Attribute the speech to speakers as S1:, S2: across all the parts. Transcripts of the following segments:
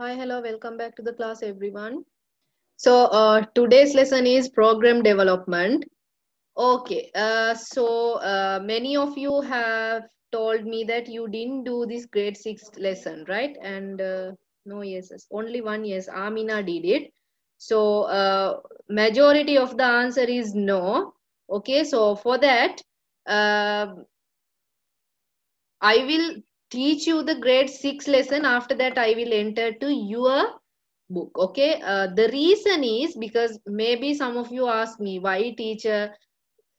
S1: Hi, hello, welcome back to the class, everyone. So, today's lesson is program development. Okay, many of you have told me that you didn't do this grade 6 lesson, right? And no yeses, only one yes, Amina did it. So, majority of the answer is no. Okay, so for that, uh, I will teach you the grade 6 lesson. After that, I will enter to your book. Okay, the reason is because maybe some of you ask me, why teacher,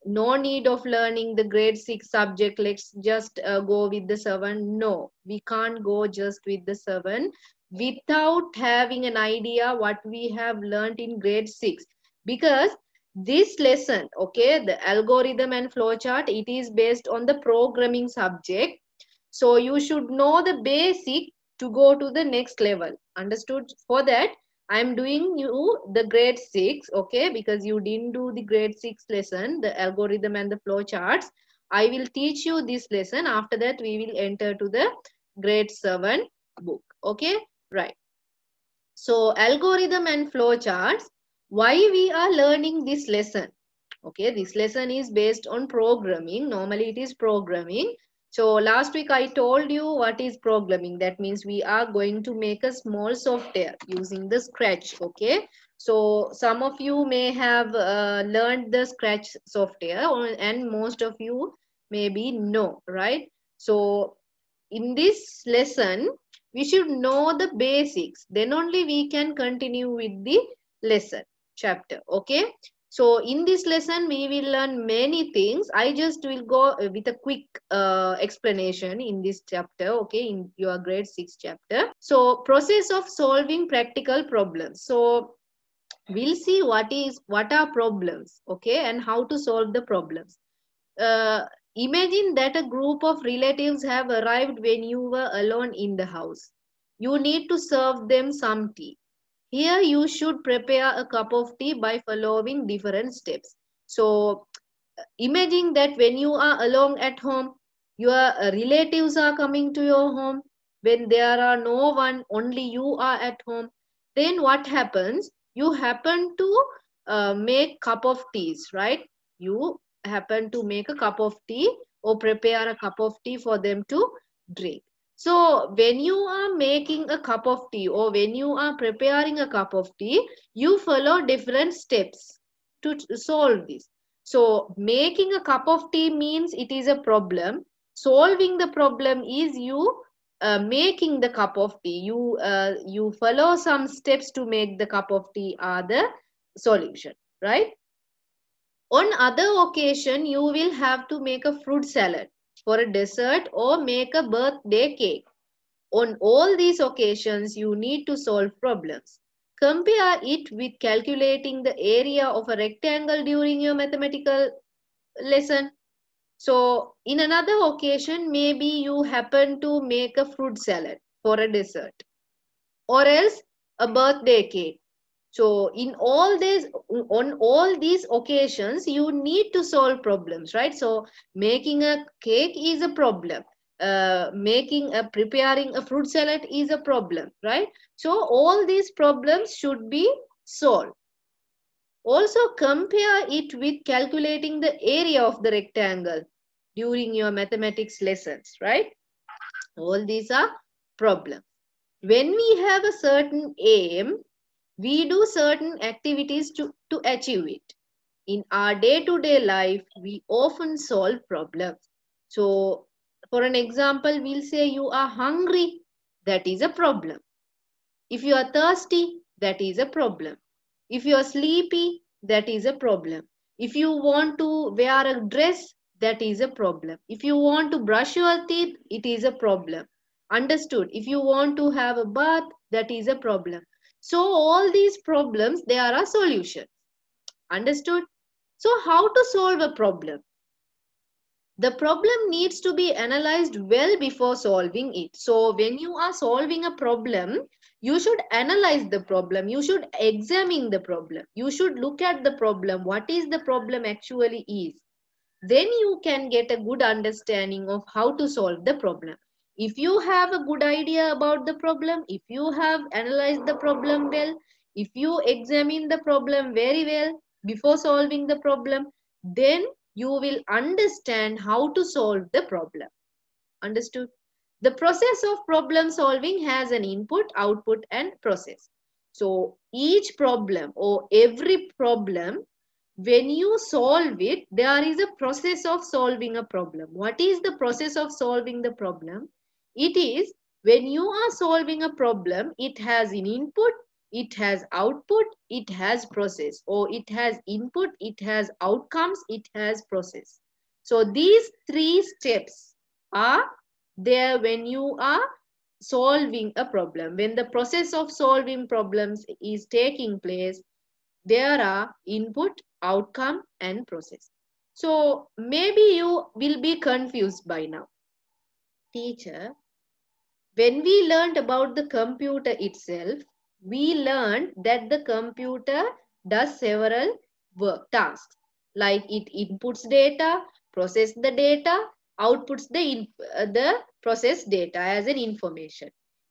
S1: no need of learning the grade 6 subject, let's just go with the 7. No, we can't go just with the 7 without having an idea what we have learned in grade 6, because this lesson, okay, the algorithm and flowchart, it is based on the programming subject. So you should know the basic to go to the next level. Understood? For that, I'm doing you the grade 6, okay, because you didn't do the grade 6 lesson, the algorithm and the flow charts. I will teach you this lesson. After that, we will enter to the grade 7 book. Okay, right. So algorithm and flow charts, why we are learning this lesson? Okay, this lesson is based on programming. Normally it is programming. So last week I told you what is programming. That means we are going to make a small software using the Scratch. Okay, so some of you may have learned the Scratch software, and most of you maybe know, right? So in this lesson, we should know the basics. Then only we can continue with the lesson chapter. Okay. So in this lesson, we will learn many things. I just will go with a quick explanation in this chapter, okay, in your grade 6 chapter. So process of solving practical problems. So we'll see what are problems, okay, and how to solve the problems. Uh, Imagine that a group of relatives have arrived when you were alone in the house. You need to serve them some tea. Here you should prepare a cup of tea by following different steps. So imagine that when you are alone at home, your relatives are coming to your home. When there are no one, only you are at home. Then what happens? You happen to make cup of teas, right? You happen to make a cup of tea or prepare a cup of tea for them to drink. So when you are making a cup of tea or when you are preparing a cup of tea, you follow different steps to solve this. So making a cup of tea means it is a problem. Solving the problem is you making the cup of tea. You follow some steps to make the cup of tea are the solution, right? On other occasion, you will have to make a fruit salad for a dessert or make a birthday cake. On all these occasions, you need to solve problems. Compare it with calculating the area of a rectangle during your mathematical lesson. So, in another occasion, maybe you happen to make a fruit salad for a dessert or else a birthday cake. So, on all these occasions, you need to solve problems, right? So, making a cake is a problem. Preparing a fruit salad is a problem, right? So, all these problems should be solved. Also compare it with calculating the area of the rectangle during your mathematics lessons, right? All these are problems. When we have a certain aim, we do certain activities to achieve it. In our day-to-day life, we often solve problems. So, for an example, we'll say you are hungry, that is a problem. If you are thirsty, that is a problem. If you are sleepy, that is a problem. If you want to wear a dress, that is a problem. If you want to brush your teeth, it is a problem. Understood? If you want to have a bath, that is a problem. So all these problems, there are solutions. Understood? So how to solve a problem? The problem needs to be analyzed well before solving it. So when you are solving a problem, you should analyze the problem. You should examine the problem. You should look at the problem. What is the problem actually is. Then you can get a good understanding of how to solve the problem. If you have a good idea about the problem, if you have analyzed the problem well, if you examine the problem very well before solving the problem, then you will understand how to solve the problem. Understood? The process of problem solving has an input, output, and process. So each problem or every problem, when you solve it, there is a process of solving a problem. What is the process of solving the problem? It is when you are solving a problem, it has an input, it has output, it has process, or it has input, it has outcomes, it has process. So these three steps are there when you are solving a problem. When the process of solving problems is taking place, there are input, outcome, and process. So maybe you will be confused by now. Teacher, when we learned about the computer itself, we learned that the computer does several work tasks, like it inputs data, process the data, outputs the processed data as an information.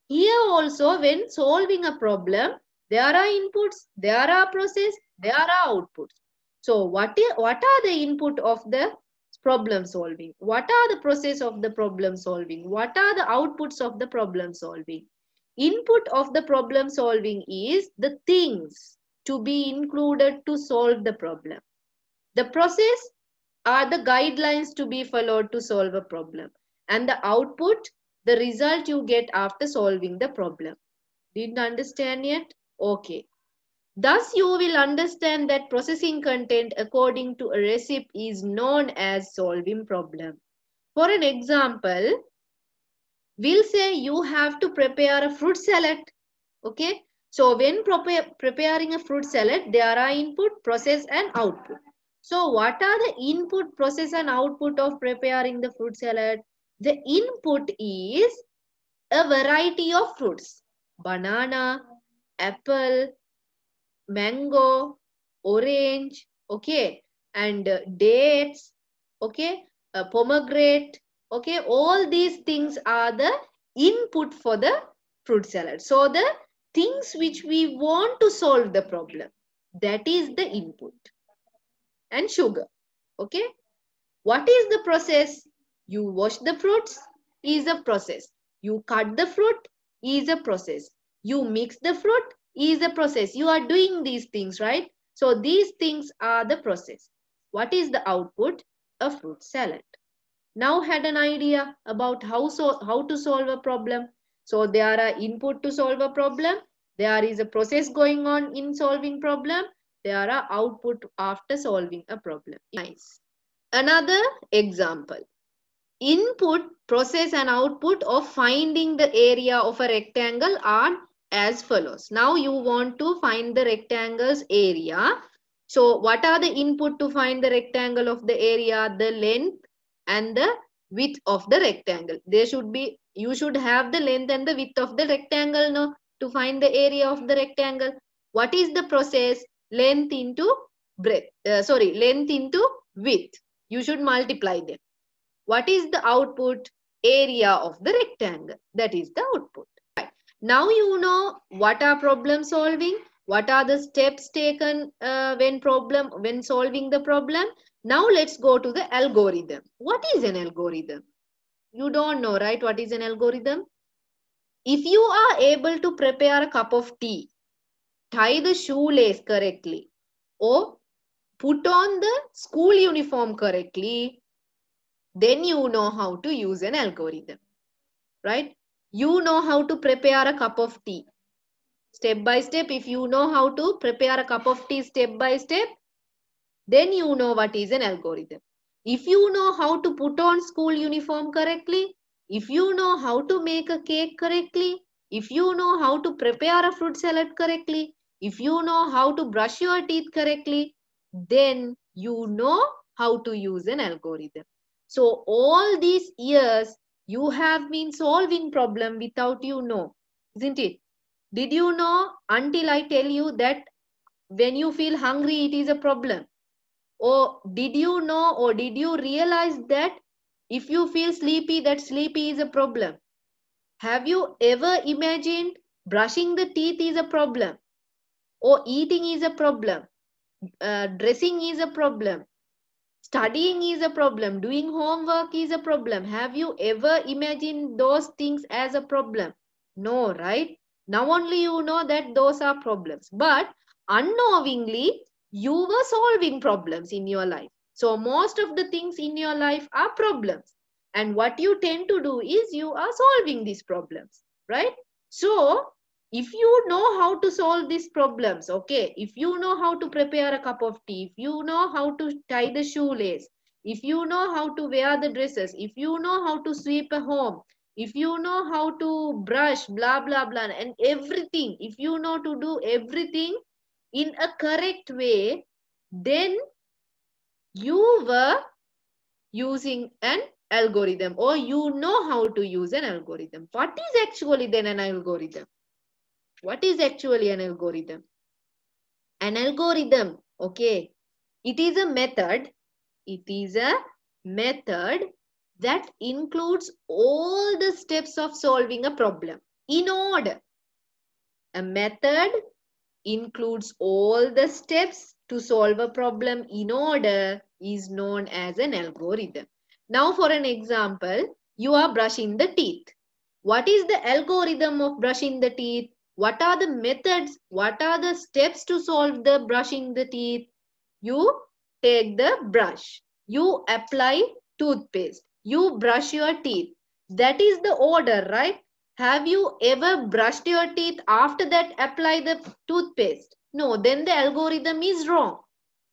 S1: Here also, when solving a problem, there are inputs, there are process, there are outputs. So what are the input of the problem solving? What are the process of the problem solving? What are the outputs of the problem solving? Input of the problem solving is the things to be included to solve the problem. The process are the guidelines to be followed to solve a problem. And the output, the result you get after solving the problem. Didn't understand yet? Okay. Thus, you will understand that processing content according to a recipe is known as solving problem. For an example, we'll say you have to prepare a fruit salad. Okay. So when preparing a fruit salad, there are input, process, and output. So what are the input, process, and output of preparing the fruit salad? The input is a variety of fruits. Banana, apple, mango, orange, okay, and dates, okay, pomegranate, okay. All these things are the input for the fruit salad. So the things which we want to solve the problem, that is the input. And sugar, okay. What is the process? You wash the fruits is a process. You cut the fruit is a process. You mix the fruit is a process. You are doing these things, right? So these things are the process. What is the output? A fruit salad. Now had an idea about how to solve a problem. So there are input to solve a problem. There is a process going on in solving problem. There are output after solving a problem. Nice. Another example. Input, process, and output of finding the area of a rectangle are as follows. Now you want to find the rectangle's area. So what are the input to find the rectangle of the area? The length and the width of the rectangle. You should have the length and the width of the rectangle, no, to find the area of the rectangle. What is the process? Length into length into width. You should multiply them. What is the output? Area of the rectangle. That is the output. Right. Now you know what are problem solving. What are the steps taken when solving the problem. Now let's go to the algorithm. What is an algorithm? You don't know, right? What is an algorithm? If you are able to prepare a cup of tea, tie the shoelace correctly, or put on the school uniform correctly, then you know how to use an algorithm, right? You know how to prepare a cup of tea. Step by step, if you know how to prepare a cup of tea step by step, then you know what is an algorithm. If you know how to put on school uniform correctly, if you know how to make a cake correctly, if you know how to prepare a fruit salad correctly, if you know how to brush your teeth correctly, then you know how to use an algorithm. So all these years, you have been solving problem without you know, isn't it? Did you know until I tell you that when you feel hungry, it is a problem? Or did you know or did you realize that if you feel sleepy, that sleepy is a problem? Have you ever imagined brushing the teeth is a problem, or eating is a problem, dressing is a problem, studying is a problem, doing homework is a problem? Have you ever imagined those things as a problem? No, right? Now only you know that those are problems. But unknowingly, you were solving problems in your life. So most of the things in your life are problems. And what you tend to do is you are solving these problems, right? So if you know how to solve these problems, okay, if you know how to prepare a cup of tea, if you know how to tie the shoelace, if you know how to wear the dresses, if you know how to sweep a home, if you know how to brush, blah, blah, blah, and everything, if you know to do everything in a correct way, then you were using an algorithm, or you know how to use an algorithm. What is actually then an algorithm? What is actually an algorithm? An algorithm, okay, it is a method. It is a method that includes all the steps of solving a problem in order. A method includes all the steps to solve a problem in order is known as an algorithm. Now for an example, you are brushing the teeth. What is the algorithm of brushing the teeth? What are the methods? What are the steps to solve the brushing the teeth? You take the brush. You apply toothpaste. You brush your teeth. That is the order, right? Have you ever brushed your teeth after that apply the toothpaste? No, then the algorithm is wrong.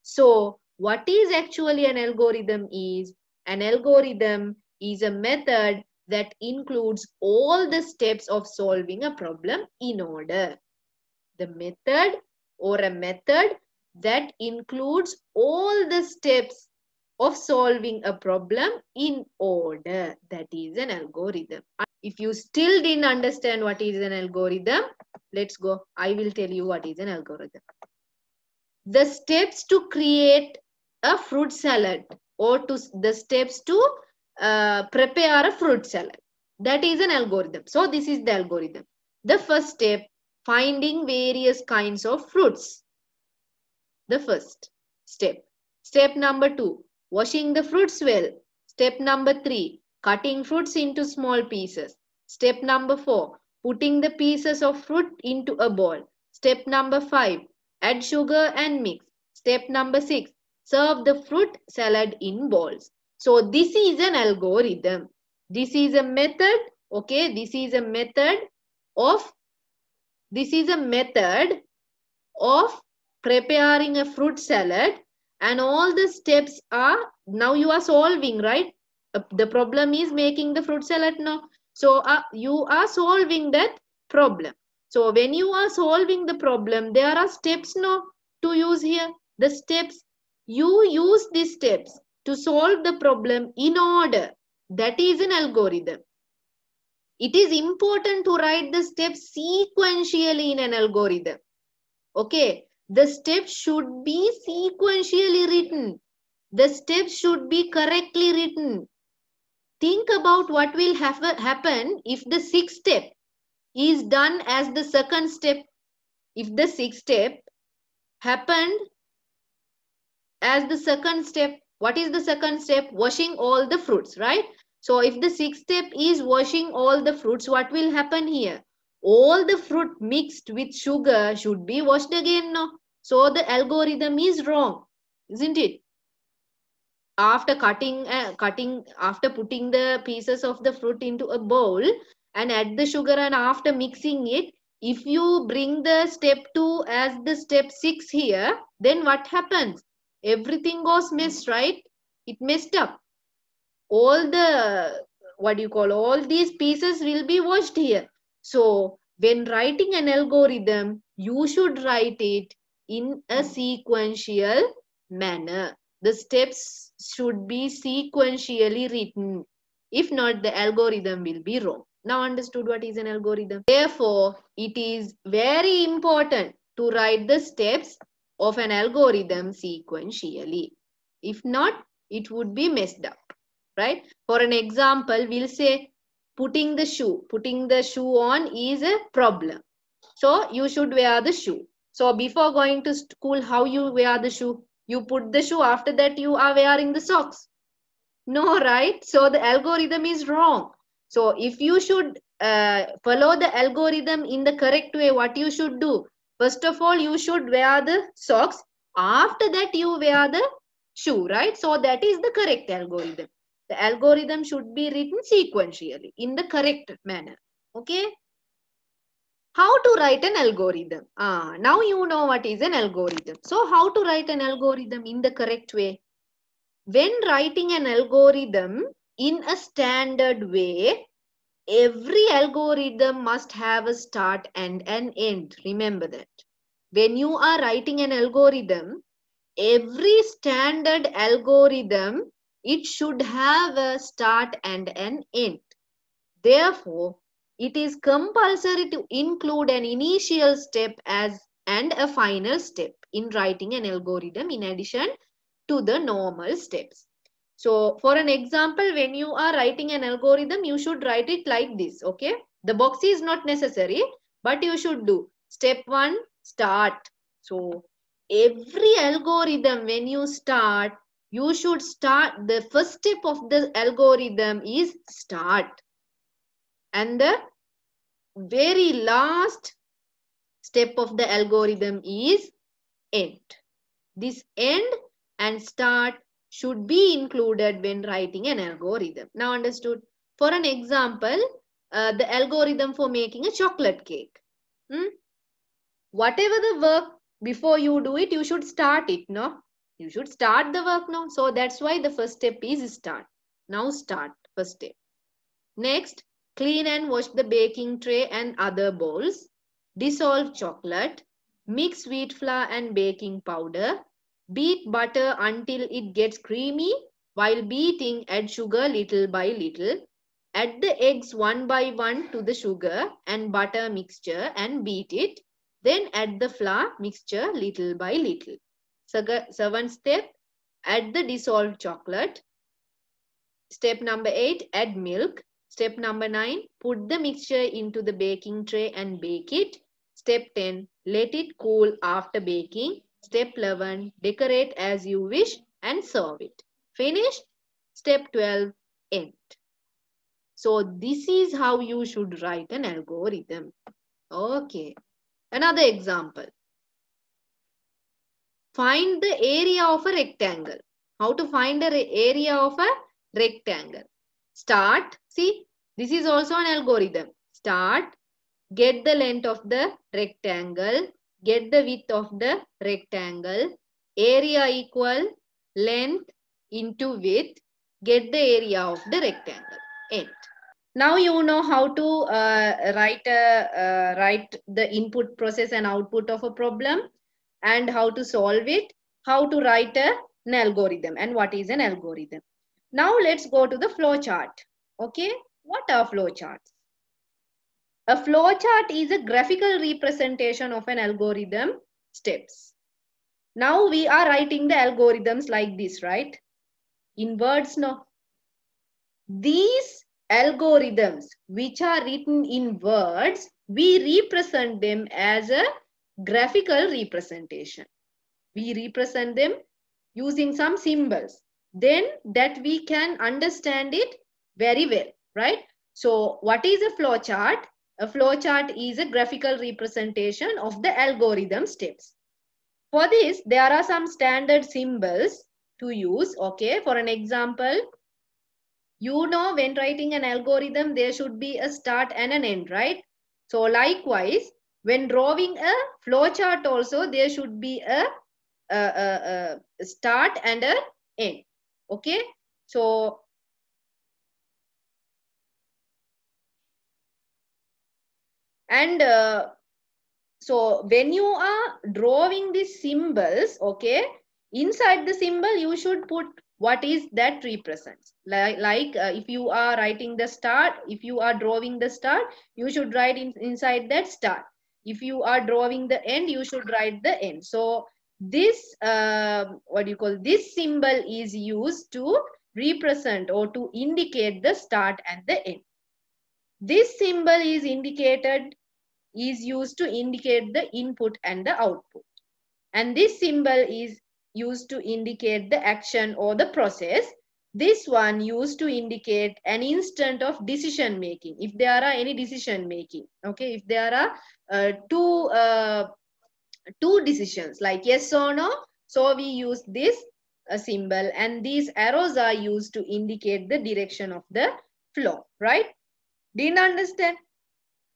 S1: So what is actually an algorithm is? An algorithm is a method that includes all the steps of solving a problem in order. The method or a method that includes all the steps of solving a problem in order. That is an algorithm. If you still didn't understand what is an algorithm, let's go. I will tell you what is an algorithm. The steps to create a fruit salad, or the steps to prepare a fruit salad. That is an algorithm. So this is the algorithm. The first step, finding various kinds of fruits. The first step. Step number 2, washing the fruits well. Step number 3, cutting fruits into small pieces. Step number 4, putting the pieces of fruit into a bowl. Step number 5, add sugar and mix. Step number 6, serve the fruit salad in bowls. So this is an algorithm. This is a method, okay? This is a method of preparing a fruit salad, and all the steps are, now you are solving, right? The problem is making the fruit salad now. So you are solving that problem. So when you are solving the problem, there are steps now to use here. The steps, you use these steps to solve the problem in order. That is an algorithm. It is important to write the steps sequentially in an algorithm. Okay, the steps should be sequentially written. The steps should be correctly written. Think about what will happen if the sixth step is done as the second step. If the sixth step happened as the second step, what is the second step? Washing all the fruits, right? So if the sixth step is washing all the fruits, what will happen here? All the fruit mixed with sugar should be washed again, no? So the algorithm is wrong, isn't it? After putting the pieces of the fruit into a bowl and add the sugar, and after mixing it, if you bring the step 2 as the step 6 here, then what happens? Everything goes messed, right? It messed up. All the, all these pieces will be washed here. So when writing an algorithm, you should write it in a sequential manner. The steps should be sequentially written. If not, the algorithm will be wrong. Now understood what is an algorithm? Therefore, it is very important to write the steps of an algorithm sequentially. If not, it would be messed up, right? For an example, we'll say putting the shoe on is a problem. So you should wear the shoe. So before going to school, how you wear the shoe? You put the shoe, after that you are wearing the socks. No, right? So the algorithm is wrong. So if you should follow the algorithm in the correct way, what you should do? First of all, you should wear the socks. After that, you wear the shoe, right? So that is the correct algorithm. The algorithm should be written sequentially in the correct manner. Okay? How to write an algorithm? Now you know what is an algorithm. So how to write an algorithm in the correct way? When writing an algorithm in a standard way, every algorithm must have a start and an end. Remember that. When you are writing an algorithm, every standard algorithm, it should have a start and an end. Therefore, it is compulsory to include an initial step and a final step in writing an algorithm in addition to the normal steps. So for an example, when you are writing an algorithm, you should write it like this, okay? The box is not necessary, but you should do step 1, start. So every algorithm, when you start, you should start, the first step of the algorithm is start. And the very last step of the algorithm is end. This end and start should be included when writing an algorithm. Now understood? For an example, the algorithm for making a chocolate cake. Whatever the work, before you do it, you should start it, no? You should start the work now. So that's why the first step is start. Now start, first step. Next, clean and wash the baking tray and other bowls. Dissolve chocolate. Mix wheat flour and baking powder. Beat butter until it gets creamy. While beating, add sugar little by little. Add the eggs one by one to the sugar and butter mixture and beat it. Then add the flour mixture little by little. Seventh step, add the dissolved chocolate. Step number 8, add milk. Step number 9, put the mixture into the baking tray and bake it. Step 10, let it cool after baking. Step 11, decorate as you wish and serve it. Finish. Step 12, end. So this is how you should write an algorithm. Okay. Another example. Find the area of a rectangle. How to find the area of a rectangle? Start. See, this is also an algorithm. Start. Get the length of the rectangle. Get the width of the rectangle. Area equal length into width. Get the area of the rectangle. End. Now you know how to write the input, process and output of a problem, and how to solve it, how to write an algorithm, and what is an algorithm. Now let's go to the flow chart. Okay, what are flow charts? A flow chart is a graphical representation of an algorithm steps. Now we are writing the algorithms like this, right? In words, no. These algorithms which are written in words, we represent them as a graphical representation. We represent them using some symbols. Then that we can understand it very well, right? So what is a flow chart? A flow chart is a graphical representation of the algorithm steps. For this, there are some standard symbols to use. Okay, for an example, you know, when writing an algorithm, there should be a start and an end, right? So likewise, when drawing a flow chart also, there should be a start and an end. Okay, so and so when you are drawing these symbols, okay, inside the symbol you should put what is that represents. Like if you are writing the start, if you are drawing the start, you should write inside that start. If you are drawing the end, you should write the end. So this this symbol is used to represent or to indicate the start and the end. This symbol is used to indicate the input and the output. And this symbol is used to indicate the action or the process. This one used to indicate an instant of decision making. If there are any decision making, okay, if there are two decisions like yes or no, so we use this symbol, and these arrows are used to indicate the direction of the flow, right? Didn't understand?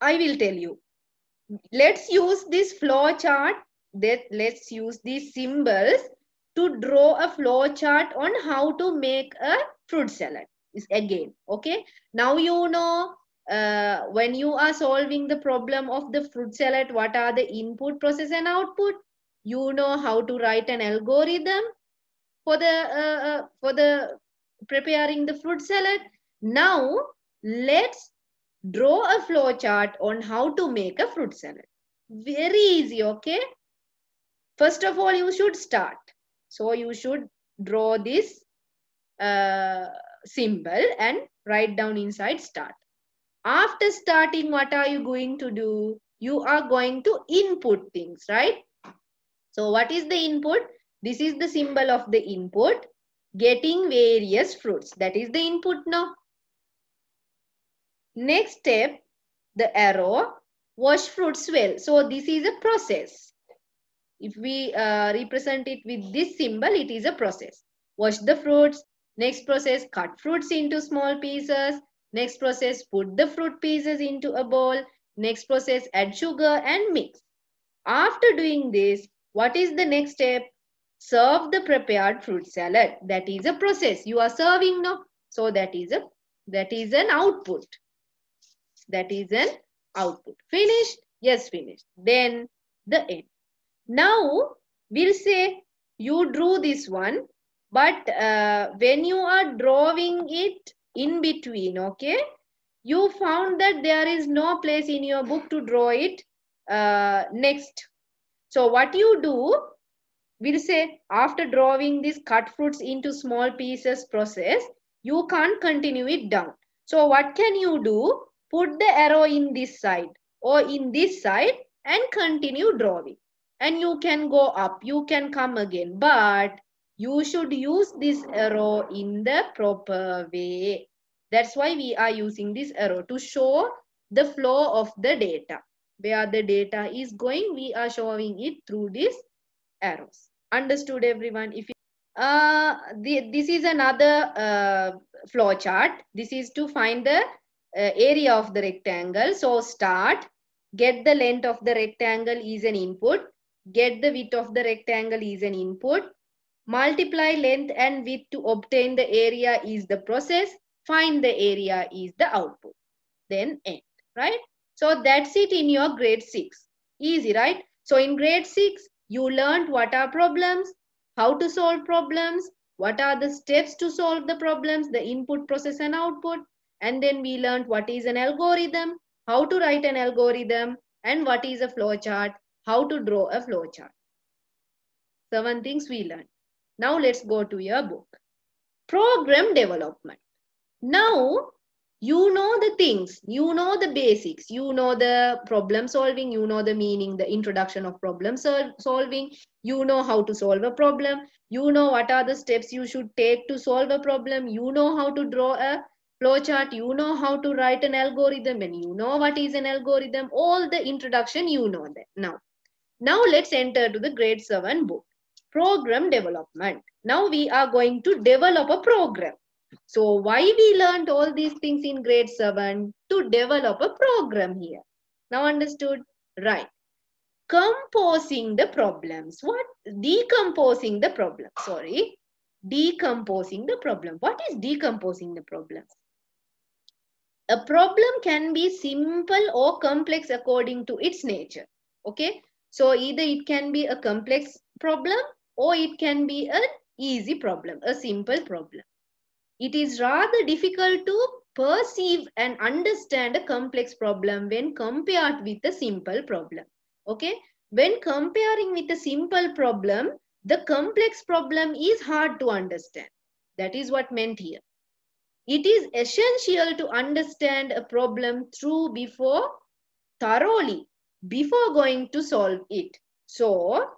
S1: I will tell you. Let's use this flow chart. Let's use these symbols to draw a flow chart on how to make a fruit salad. Again, okay. Now you know when you are solving the problem of the fruit salad, what are the input, process, and output? You know how to write an algorithm for the preparing the fruit salad. Now let's draw a flow chart on how to make a fruit salad. Very easy, okay? First of all, you should start. So you should draw this symbol and write down inside start. After starting, what are you going to do? You are going to input things, right? So what is the input? This is the symbol of the input. Getting various fruits. That is the input now. Next step, the arrow, wash fruits well. So this is a process. If we represent it with this symbol, it is a process. Wash the fruits. Next process, cut fruits into small pieces. Next process, put the fruit pieces into a bowl. Next process, add sugar and mix. After doing this, what is the next step? Serve the prepared fruit salad. That is a process. You are serving now. So that is an output. That is an output. Finished? Yes, finished. Then the end. Now we'll say you drew this one, but when you are drawing it in between, okay, you found that there is no place in your book to draw it next. So what you do, we'll say after drawing this cut fruits into small pieces process, you can't continue it down. So what can you do? Put the arrow in this side or in this side and continue drawing. And you can go up, you can come again, but you should use this arrow in the proper way. That's why we are using this arrow to show the flow of the data. Where the data is going, we are showing it through these arrows. Understood, everyone? If this is another flow chart. This is to find the area of the rectangle. So start, get the length of the rectangle is an input. Get the width of the rectangle is an input. Multiply length and width to obtain the area is the process. Find the area is the output. Then end, right? So that's it in your grade 6. Easy, right? So in grade 6, you learned what are problems, how to solve problems, what are the steps to solve the problems, the input, process, and output. And then we learned what is an algorithm, how to write an algorithm, and what is a flow chart, how to draw a flow chart. 7 things we learned. Now let's go to your book. Program development. Now you know the things, you know the basics, you know the problem solving, you know the meaning, the introduction of problem solving, you know how to solve a problem, you know what are the steps you should take to solve a problem, you know how to draw a flowchart, you know how to write an algorithm, and you know what is an algorithm. All the introduction you know that. Now let's enter to the grade 7 book. Program development. Now we are going to develop a program. So why we learned all these things in grade 7? To develop a program here. Now understood? Right. Composing the problems. What? Decomposing the problem. Sorry. Decomposing the problem. What is decomposing the problem? A problem can be simple or complex according to its nature. Okay. So either it can be a complex problem or it can be an easy problem, a simple problem. It is rather difficult to perceive and understand a complex problem when compared with a simple problem. Okay. When comparing with a simple problem, the complex problem is hard to understand. That is what meant here. It is essential to understand a problem thoroughly before going to solve it. So,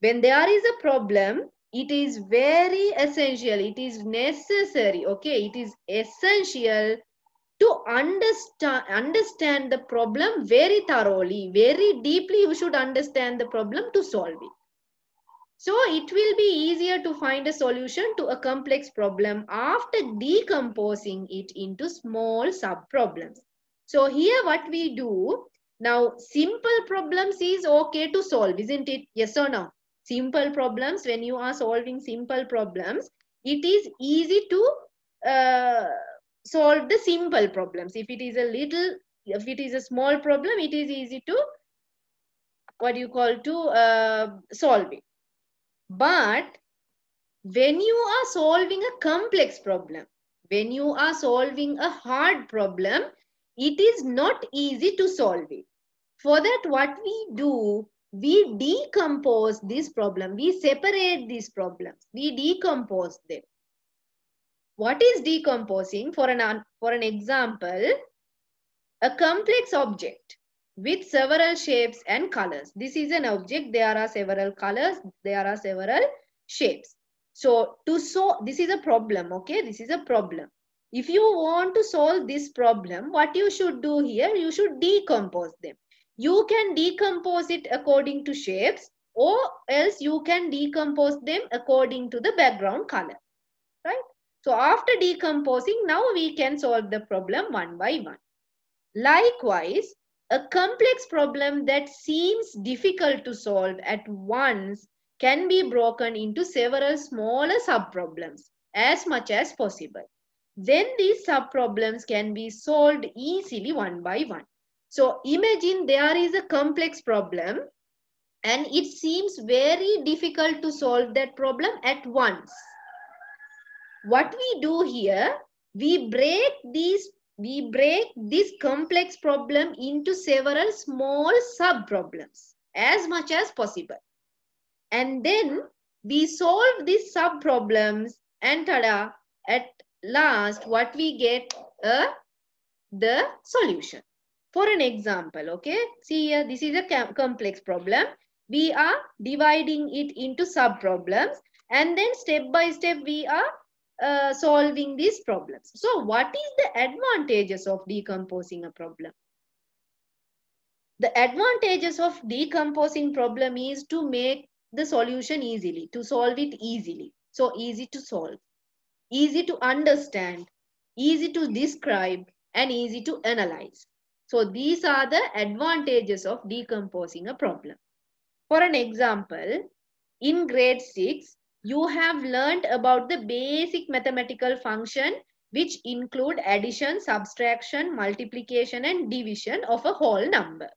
S1: when there is a problem, it is very essential, it is necessary, okay, it is essential to understand the problem very thoroughly, very deeply. You should understand the problem to solve it. So it will be easier to find a solution to a complex problem after decomposing it into small sub-problems. So here what we do, now simple problems is okay to solve, isn't it? Yes or no? Simple problems, when you are solving simple problems, it is easy to solve the simple problems. If it is a small problem, it is easy to, solve it. But when you are solving a complex problem, when you are solving a hard problem, it is not easy to solve it. For that, what we do, we decompose this problem. We separate these problems. We decompose them. What is decomposing? For an example, a complex object with several shapes and colors. This is an object. There are several colors. There are several shapes. So this is a problem, okay? This is a problem. If you want to solve this problem, what you should do here, you should decompose them. You can decompose it according to shapes, or else you can decompose them according to the background color, right? So after decomposing, now we can solve the problem one by one. Likewise, a complex problem that seems difficult to solve at once can be broken into several smaller sub-problems as much as possible. Then these sub-problems can be solved easily one by one. So imagine there is a complex problem and it seems very difficult to solve that problem at once. What we do here, we break this complex problem into several small sub-problems as much as possible. And then we solve these sub-problems and tada, at last what we get, the solution. For an example, okay, see here, this is a complex problem. We are dividing it into sub-problems and then step by step we are solving these problems. So what is the advantages of decomposing a problem? The advantages of decomposing problem is to make the solution easily, to solve it easily. So easy to solve, easy to understand, easy to describe, and easy to analyze. So these are the advantages of decomposing a problem. For an example, in grade 6, you have learned about the basic mathematical function which include addition, subtraction, multiplication, and division of a whole number.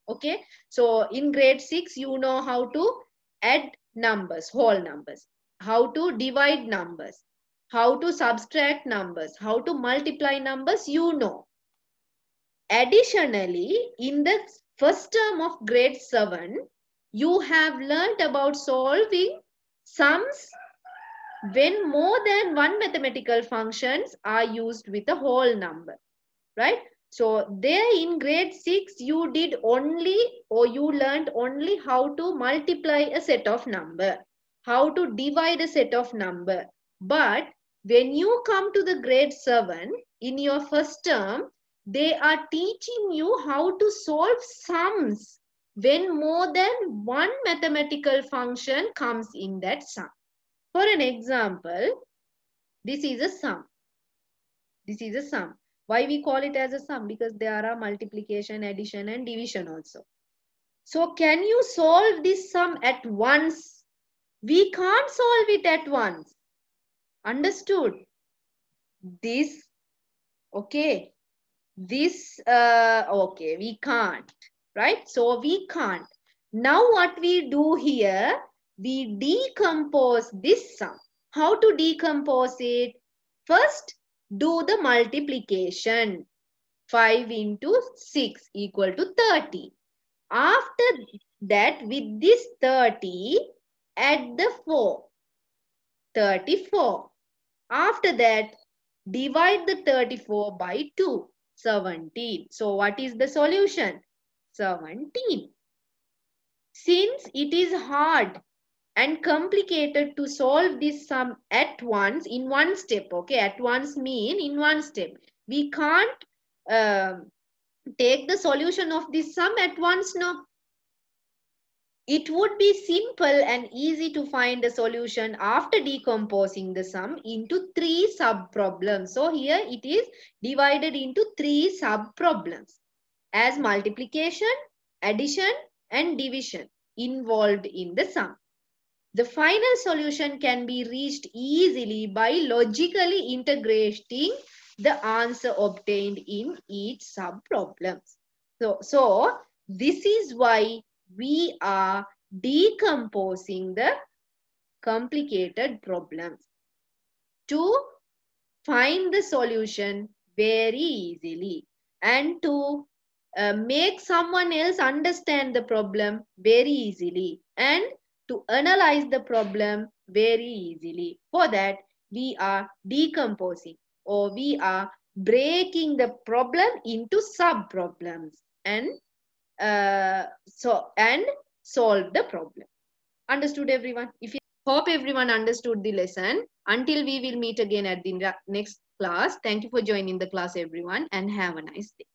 S1: Okay, so in grade 6, you know how to add numbers, whole numbers, how to divide numbers, how to subtract numbers, how to multiply numbers, you know. Additionally, in the first term of grade 7, you have learned about solving sums when more than one mathematical functions are used with a whole number, right? So there in grade 6, you learned only how to multiply a set of number, how to divide a set of number. But when you come to the grade 7, in your first term, they are teaching you how to solve sums when more than one mathematical function comes in that sum. For an example, this is a sum. This is a sum. Why we call it as a sum? Because there are multiplication, addition, and division also. So can you solve this sum at once? We can't solve it at once. Understood? This, okay. This, okay, we can't, right? So we can't. Now what we do here, we decompose this sum. How to decompose it? First, do the multiplication. 5 into 6 equal to 30. After that, with this 30, add the 4. 34. After that, Divide the 34 by 2. 17. So what is the solution? 17. Since it is hard and complicated to solve this sum at once in one step, okay, at once mean in one step, we can't take the solution of this sum at once, no. It would be simple and easy to find a solution after decomposing the sum into 3 sub-problems. So here it is divided into 3 sub-problems as multiplication, addition and division involved in the sum. The final solution can be reached easily by logically integrating the answer obtained in each sub-problem. So this is why we are decomposing the complicated problems to find the solution very easily and to make someone else understand the problem very easily and to analyze the problem very easily. For that, we are decomposing or we are breaking the problem into sub-problems and solve the problem. Understood, everyone? Hope everyone understood the lesson. Until we will meet again at the next class. Thank you for joining the class, everyone, and have a nice day.